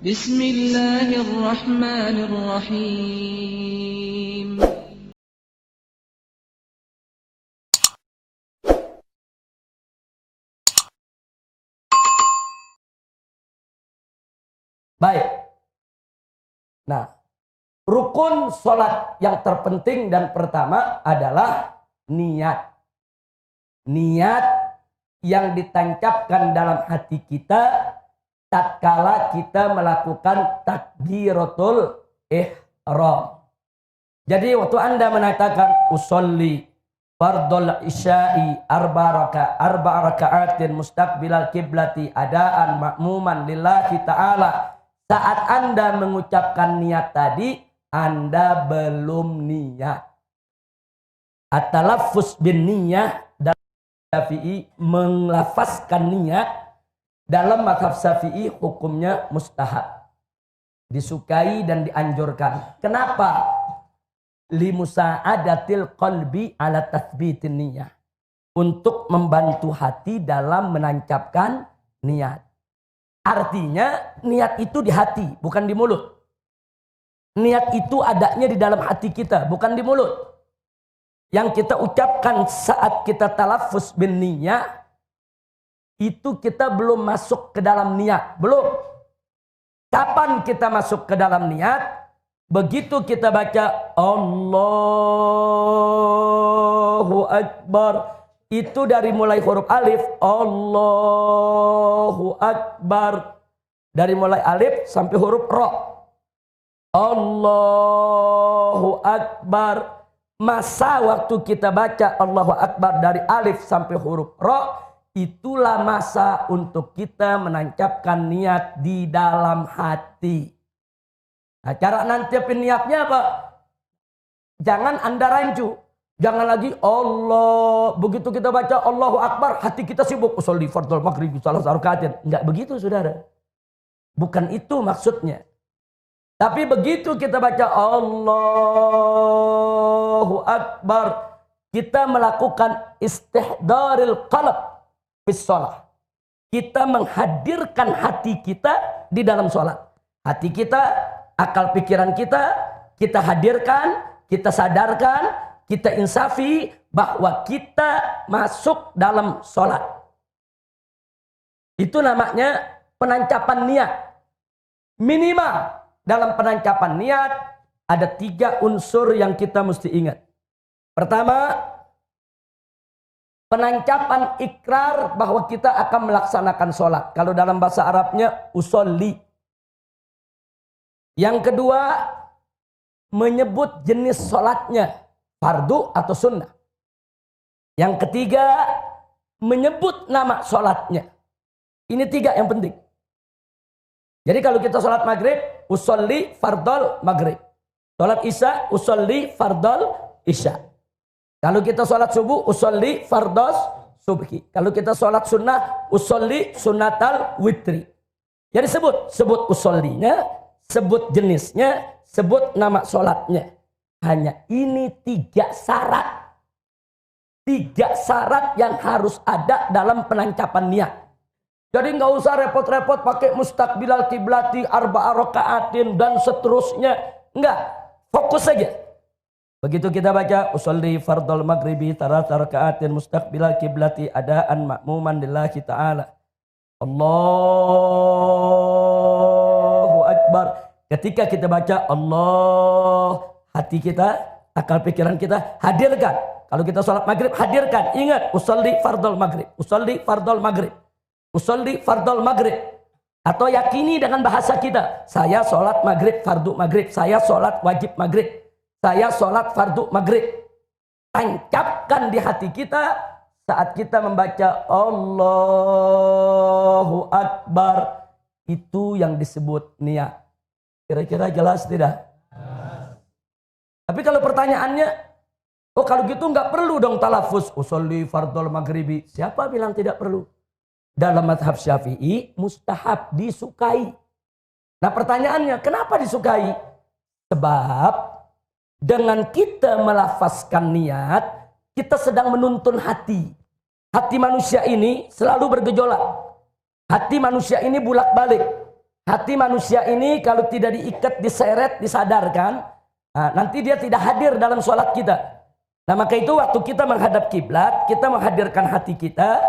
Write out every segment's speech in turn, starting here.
Bismillahirrahmanirrahim. Baik. Nah, rukun sholat yang terpenting dan pertama adalah niat. Niat yang ditancapkan dalam hati kita tatkala kita melakukan takbiratul ihram. Jadi waktu Anda mengatakan usolli fardul isya'i arba raka'atin mustaqbilal kiblati adaan makmuman lillahi ta'ala. Saat Anda mengucapkan niat tadi, Anda belum niat. At-talaffuz bin niyah dalam Syafi'i, melafazkan niat dalam mazhab Syafi'i hukumnya mustahab. Disukai dan dianjurkan. Kenapa? Limusa'adatil qalbi ala tathbitin niyah. Untuk membantu hati dalam menancapkan niat. Artinya niat itu di hati, bukan di mulut. Niat itu adanya di dalam hati kita, bukan di mulut. Yang kita ucapkan saat kita talaffuz bin niyah, itu kita belum masuk ke dalam niat. Belum. Kapan kita masuk ke dalam niat? Begitu kita baca Allahu Akbar. Itu dari mulai huruf alif, Allahu Akbar. Dari mulai alif sampai huruf ra. Allahu Akbar. Masa waktu kita baca Allahu Akbar dari alif sampai huruf ra, itulah masa untuk kita menancapkan niat di dalam hati. Nah, cara nancapin niatnya apa? Jangan Anda rancu. Jangan lagi Allah. Begitu kita baca Allahu Akbar, hati kita sibuk. Usolli fardul maghrib salah rakaatin. Enggak begitu, saudara. Bukan itu maksudnya. Tapi begitu kita baca Allahu Akbar, kita melakukan istihdaril qalb fis shalah. Kita menghadirkan hati kita di dalam sholat. Hati kita, akal pikiran kita hadirkan, kita sadarkan, kita insafi bahwa kita masuk dalam sholat. Itu namanya penancapan niat. Minimal dalam penancapan niat ada 3 unsur yang kita mesti ingat. Pertama, penancapan ikrar bahwa kita akan melaksanakan sholat. Kalau dalam bahasa Arabnya usolli. Yang kedua, menyebut jenis sholatnya. Fardu atau sunnah. Yang ketiga, menyebut nama sholatnya. Ini 3 yang penting. Jadi kalau kita sholat maghrib, usolli fardol maghrib. Sholat isya, usolli fardol isya. Kalau kita sholat subuh, usolli fardos subhi. Kalau kita sholat sunnah, usolli sunnatal witri. Jadi sebut usollinya, sebut jenisnya, sebut nama sholatnya. Hanya ini 3 syarat. 3 syarat yang harus ada dalam penancapan niat. Jadi nggak usah repot-repot pakai mustaqbilal kiblati arba rakaatin dan seterusnya. Enggak. Fokus saja. Begitu kita baca usolli fardul maghribi tarata rakaatin mustaqbilal kiblati adaan makmuman lillahi ta'ala. Allahu Akbar. Ketika kita baca Allah, hati kita, akal pikiran kita hadirkan. Kalau kita sholat maghrib, hadirkan. Ingat, usolli fardul maghrib. Usolli fardul maghrib. Usolli fardul maghrib. Atau yakini dengan bahasa kita. Saya sholat maghrib, fardu maghrib. Saya sholat wajib maghrib. Saya sholat fardu maghrib. Tancapkan di hati kita saat kita membaca Allahu Akbar. Itu yang disebut niat. Kira-kira jelas tidak? Tapi kalau pertanyaannya, oh kalau gitu nggak perlu dong talafuz usolli fardul maghribi. Siapa bilang tidak perlu? Dalam mazhab Syafi'i mustahab, disukai. Nah pertanyaannya, kenapa disukai? Sebab dengan kita melafazkan niat, kita sedang menuntun hati. Hati manusia ini selalu bergejolak. Hati manusia ini bulak-balik. Hati manusia ini kalau tidak diikat, diseret, disadarkan, nanti dia tidak hadir dalam sholat kita. Nah maka itu waktu kita menghadap kiblat, kita menghadirkan hati kita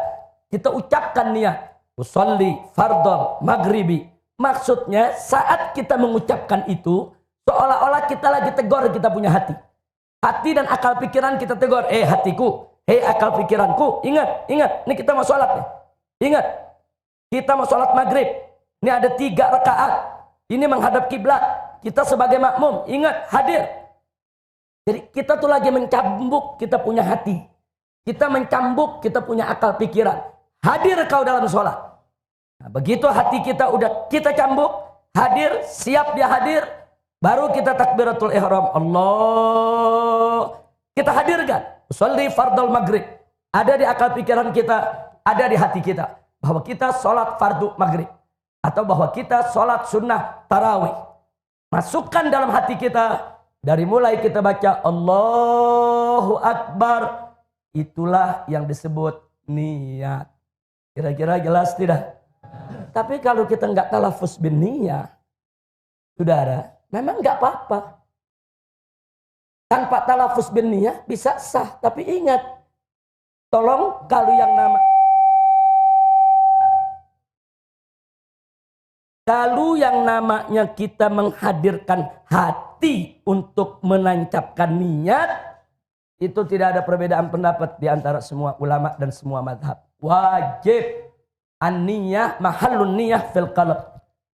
ucapkan niat. Usolli fardol maghribi. Maksudnya saat kita mengucapkan itu, seolah-olah kita lagi tegur kita punya hati. Hati dan akal pikiran kita tegur. Hatiku, akal pikiranku, ingat, ini kita mau sholat nih. Ingat, kita mau sholat maghrib. Ini ada 3 rakaat. Ini menghadap kiblat. Kita sebagai makmum, ingat, hadir. Jadi kita tuh lagi mencambuk kita punya hati. Kita mencambuk kita punya akal pikiran. Hadir kau dalam sholat. Nah, begitu hati kita udah kita cambuk, hadir, siap dia hadir, baru kita takbiratul ihram. Allah. Kita hadirkan. Sholli fardal maghrib. Ada di akal pikiran kita, ada di hati kita. Bahwa kita sholat fardu maghrib. Atau bahwa kita sholat sunnah tarawih. Masukkan dalam hati kita. Dari mulai kita baca Allahu Akbar. Itulah yang disebut niat. Kira-kira jelas tidak? Tapi kalau kita nggak talafuz bin niyah, saudara, memang nggak apa-apa. Tanpa talafuz bin niyah bisa sah. Tapi ingat, tolong kalau yang namanya kita menghadirkan hati untuk menancapkan niat, itu tidak ada perbedaan pendapat di antara semua ulama dan semua madhab. Wajib an-niyah mahallun niyah fil qalb.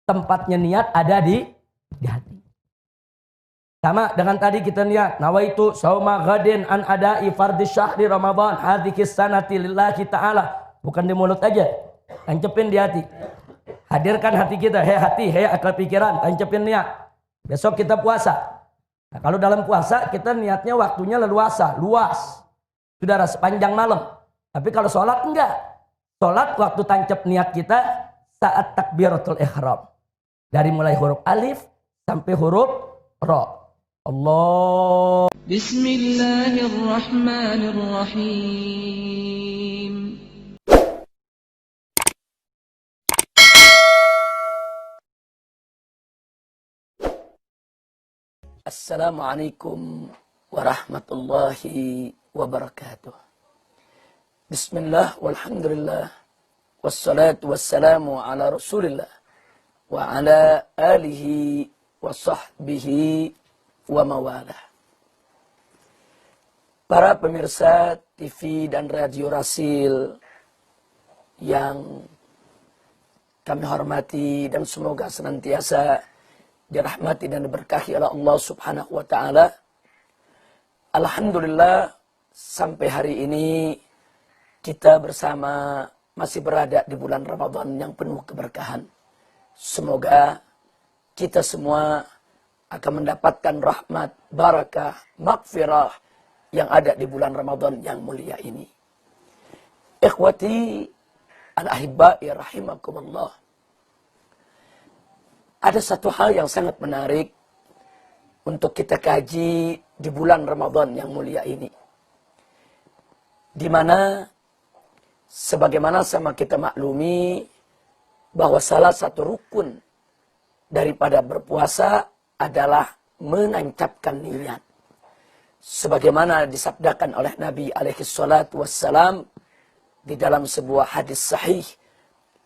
Tempatnya niat ada di hati. Sama dengan tadi kita niat nawaitu sauma ghadin an ada'i fardhi syahri Ramadan hadhihi sanati lillahi ta'ala. Bukan di mulut aja, tancepin di hati. Hadirkan hati kita, hati, akal pikiran, tancepin niat. Besok kita puasa. Nah, kalau dalam puasa kita niatnya waktunya leluasa, luas. Saudara, sepanjang malam. Tapi kalau sholat enggak. Sholat waktu tancap niat kita saat takbiratul ihram. Dari mulai huruf alif sampai huruf ra. Allah. Bismillahirrahmanirrahim. Assalamualaikum warahmatullahi wabarakatuh. Bismillah walhamdulillah. Wassalatu wassalamu ala rasulillah. Wa ala alihi wa sahbihi wa mawalah. Para pemirsa TV dan Radio Rasil yang kami hormati dan semoga senantiasa dirahmati dan diberkahi oleh Allah Subhanahu wa taala. Alhamdulillah sampai hari ini kita bersama masih berada di bulan Ramadan yang penuh keberkahan. Semoga kita semua akan mendapatkan rahmat, barakah, maghfirah yang ada di bulan Ramadan yang mulia ini. Ikhwati al-ahibba'i rahimakumullah. Ada satu hal yang sangat menarik untuk kita kaji di bulan Ramadan yang mulia ini. Di mana sebagaimana sama kita maklumi bahwa salah satu rukun daripada berpuasa adalah menancapkan niat. Sebagaimana disabdakan oleh Nabi alaihi salatu wassalam di dalam sebuah hadis sahih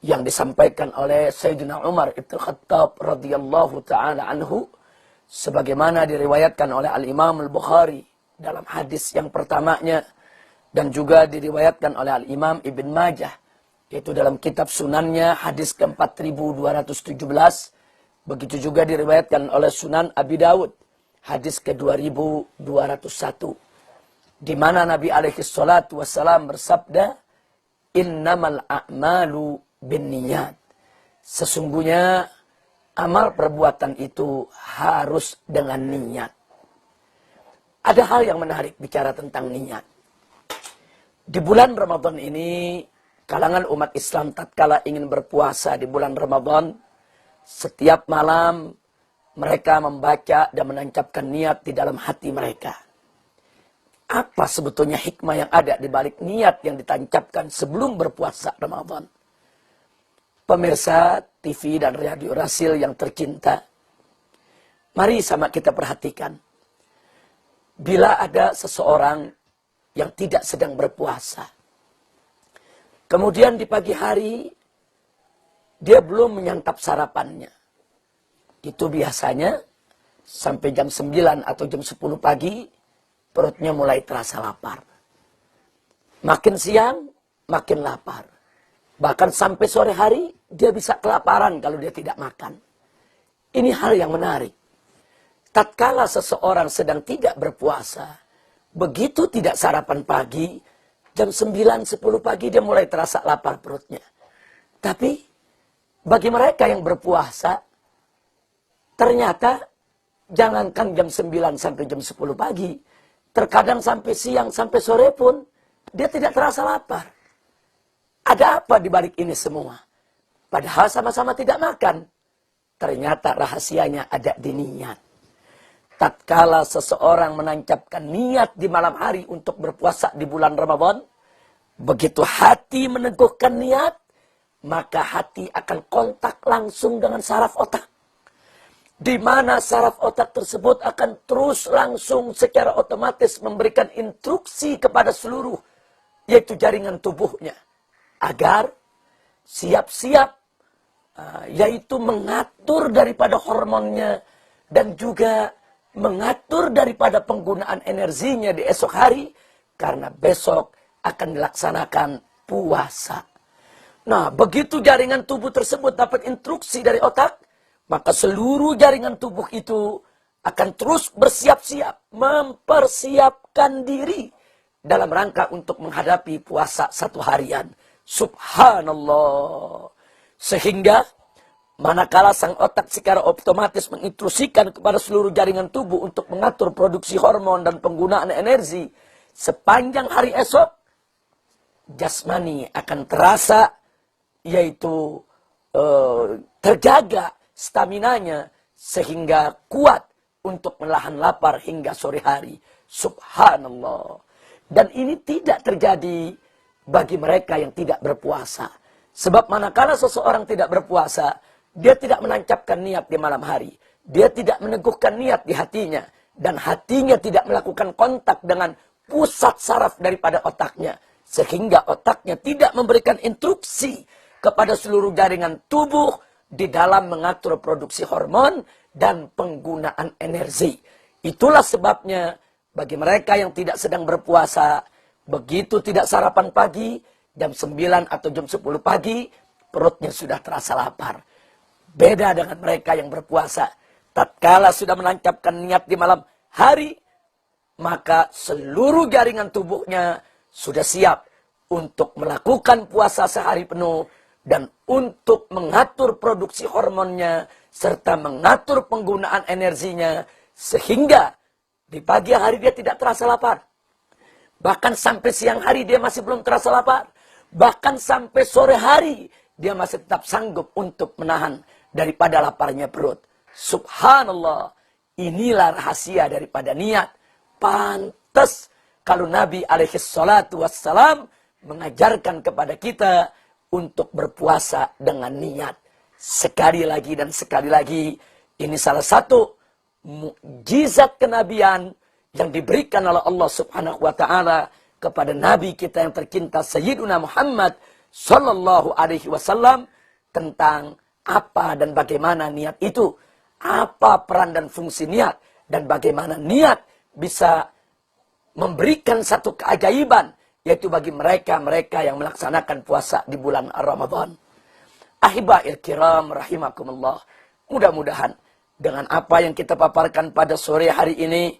yang disampaikan oleh Sayyidina Umar ibn Khattab radhiyallahu ta'ala anhu, sebagaimana diriwayatkan oleh Al-Imam Al-Bukhari dalam hadis yang pertamanya, dan juga diriwayatkan oleh Al-Imam Ibn Majah, yaitu dalam kitab sunannya hadis ke-4217, begitu juga diriwayatkan oleh Sunan Abi Dawud, hadis ke-2201, di mana Nabi alaihi salatu wassalam bersabda, innamal a'malu binniyat. Sesungguhnya amal perbuatan itu harus dengan niat. Ada hal yang menarik bicara tentang niat. Di bulan Ramadan ini, kalangan umat Islam tatkala ingin berpuasa di bulan Ramadan, setiap malam mereka membaca dan menancapkan niat di dalam hati mereka. Apa sebetulnya hikmah yang ada di balik niat yang ditancapkan sebelum berpuasa Ramadan? Pemirsa TV dan Radio Rasil yang tercinta, mari sama kita perhatikan. Bila ada seseorang yang tidak sedang berpuasa, kemudian di pagi hari dia belum menyantap sarapannya, itu biasanya sampai jam 9 atau jam 10 pagi perutnya mulai terasa lapar. Makin siang makin lapar. Bahkan sampai sore hari, dia bisa kelaparan kalau dia tidak makan. Ini hal yang menarik. Tatkala seseorang sedang tidak berpuasa, begitu tidak sarapan pagi, jam 9-10 pagi dia mulai terasa lapar perutnya. Tapi, bagi mereka yang berpuasa, ternyata, jangankan jam 9 sampai jam 10 pagi, terkadang sampai siang, sampai sore pun, dia tidak terasa lapar. Ada apa di balik ini semua? Padahal sama-sama tidak makan. Ternyata rahasianya ada di niat. Tatkala seseorang menancapkan niat di malam hari untuk berpuasa di bulan Ramadan, begitu hati meneguhkan niat, maka hati akan kontak langsung dengan saraf otak. Di mana saraf otak tersebut akan terus langsung secara otomatis memberikan instruksi kepada seluruh, yaitu jaringan tubuhnya, agar siap-siap, yaitu mengatur daripada hormonnya dan juga mengatur daripada penggunaan energinya di esok hari, karena besok akan dilaksanakan puasa. Nah, begitu jaringan tubuh tersebut dapat instruksi dari otak, maka seluruh jaringan tubuh itu akan terus bersiap-siap, mempersiapkan diri dalam rangka untuk menghadapi puasa satu harian. Subhanallah. Sehingga manakala sang otak secara otomatis menginstruksikan kepada seluruh jaringan tubuh untuk mengatur produksi hormon dan penggunaan energi sepanjang hari esok, jasmani akan terasa, yaitu terjaga staminanya sehingga kuat untuk menahan lapar hingga sore hari. Subhanallah. Dan ini tidak terjadi bagi mereka yang tidak berpuasa. Sebab manakala seseorang tidak berpuasa, dia tidak menancapkan niat di malam hari. Dia tidak meneguhkan niat di hatinya. Dan hatinya tidak melakukan kontak dengan pusat saraf daripada otaknya. Sehingga otaknya tidak memberikan instruksi kepada seluruh jaringan tubuh di dalam mengatur produksi hormon dan penggunaan energi. Itulah sebabnya bagi mereka yang tidak sedang berpuasa, begitu tidak sarapan pagi, jam 9 atau jam 10 pagi, perutnya sudah terasa lapar. Beda dengan mereka yang berpuasa. Tatkala sudah menancapkan niat di malam hari, maka seluruh jaringan tubuhnya sudah siap untuk melakukan puasa sehari penuh dan untuk mengatur produksi hormonnya serta mengatur penggunaan energinya sehingga di pagi hari dia tidak terasa lapar. Bahkan sampai siang hari dia masih belum terasa lapar. Bahkan sampai sore hari dia masih tetap sanggup untuk menahan daripada laparnya perut. Subhanallah. Inilah rahasia daripada niat. Pantas kalau Nabi SAW mengajarkan kepada kita untuk berpuasa dengan niat. Sekali lagi dan sekali lagi, ini salah satu mukjizat kenabian yang diberikan oleh Allah Subhanahu wa taala kepada nabi kita yang tercinta Sayyiduna Muhammad sallallahu alaihi wasallam tentang apa dan bagaimana niat itu, apa peran dan fungsi niat dan bagaimana niat bisa memberikan satu keajaiban, yaitu bagi mereka yang melaksanakan puasa di bulan Ramadan. Ahiba'il kiram rahimakumullah. Mudah-mudahan dengan apa yang kita paparkan pada sore hari ini,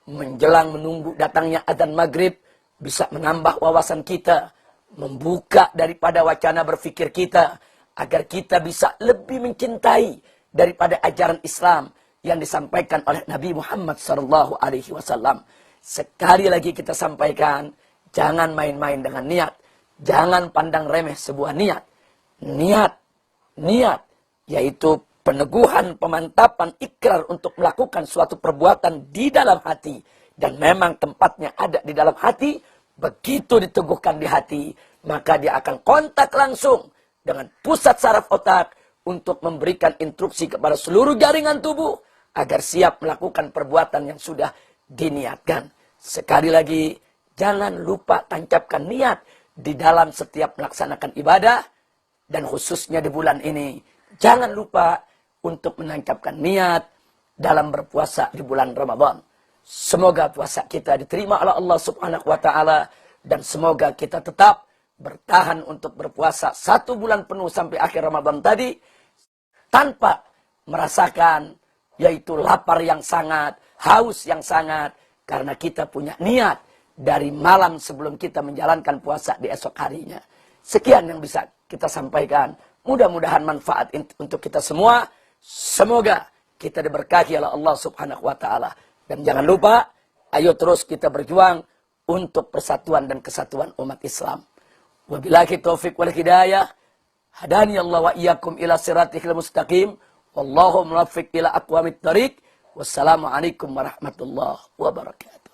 menjelang menunggu datangnya adzan maghrib, bisa menambah wawasan kita, membuka daripada wacana berfikir kita, agar kita bisa lebih mencintai daripada ajaran Islam yang disampaikan oleh Nabi Muhammad SAW. Sekali lagi kita sampaikan, jangan main-main dengan niat. Jangan pandang remeh sebuah niat. Niat, yaitu peneguhan, pemantapan, ikrar untuk melakukan suatu perbuatan di dalam hati. Dan memang tempatnya ada di dalam hati. Begitu diteguhkan di hati, maka dia akan kontak langsung dengan pusat saraf otak untuk memberikan instruksi kepada seluruh jaringan tubuh agar siap melakukan perbuatan yang sudah diniatkan. Sekali lagi, jangan lupa tancapkan niat di dalam setiap melaksanakan ibadah, dan khususnya di bulan ini, jangan lupa untuk menancapkan niat dalam berpuasa di bulan Ramadan. Semoga puasa kita diterima oleh Allah Subhanahu wa Ta'ala, dan semoga kita tetap bertahan untuk berpuasa 1 bulan penuh sampai akhir Ramadan tadi tanpa merasakan yaitu lapar yang sangat, haus yang sangat, karena kita punya niat dari malam sebelum kita menjalankan puasa di esok harinya. Sekian yang bisa kita sampaikan. Mudah-mudahan manfaat untuk kita semua. Semoga kita diberkahi oleh Allah Subhanahu wa Ta'ala. Dan jangan lupa, ayo terus kita berjuang untuk persatuan dan kesatuan umat Islam. Wabillahi taufiq wal hidayah. Hadani Allah wa iyyakum ila siratil mustaqim. Wallahu muwaffiq ila aqwamit thariq. Wassalamualaikum warahmatullahi wabarakatuh.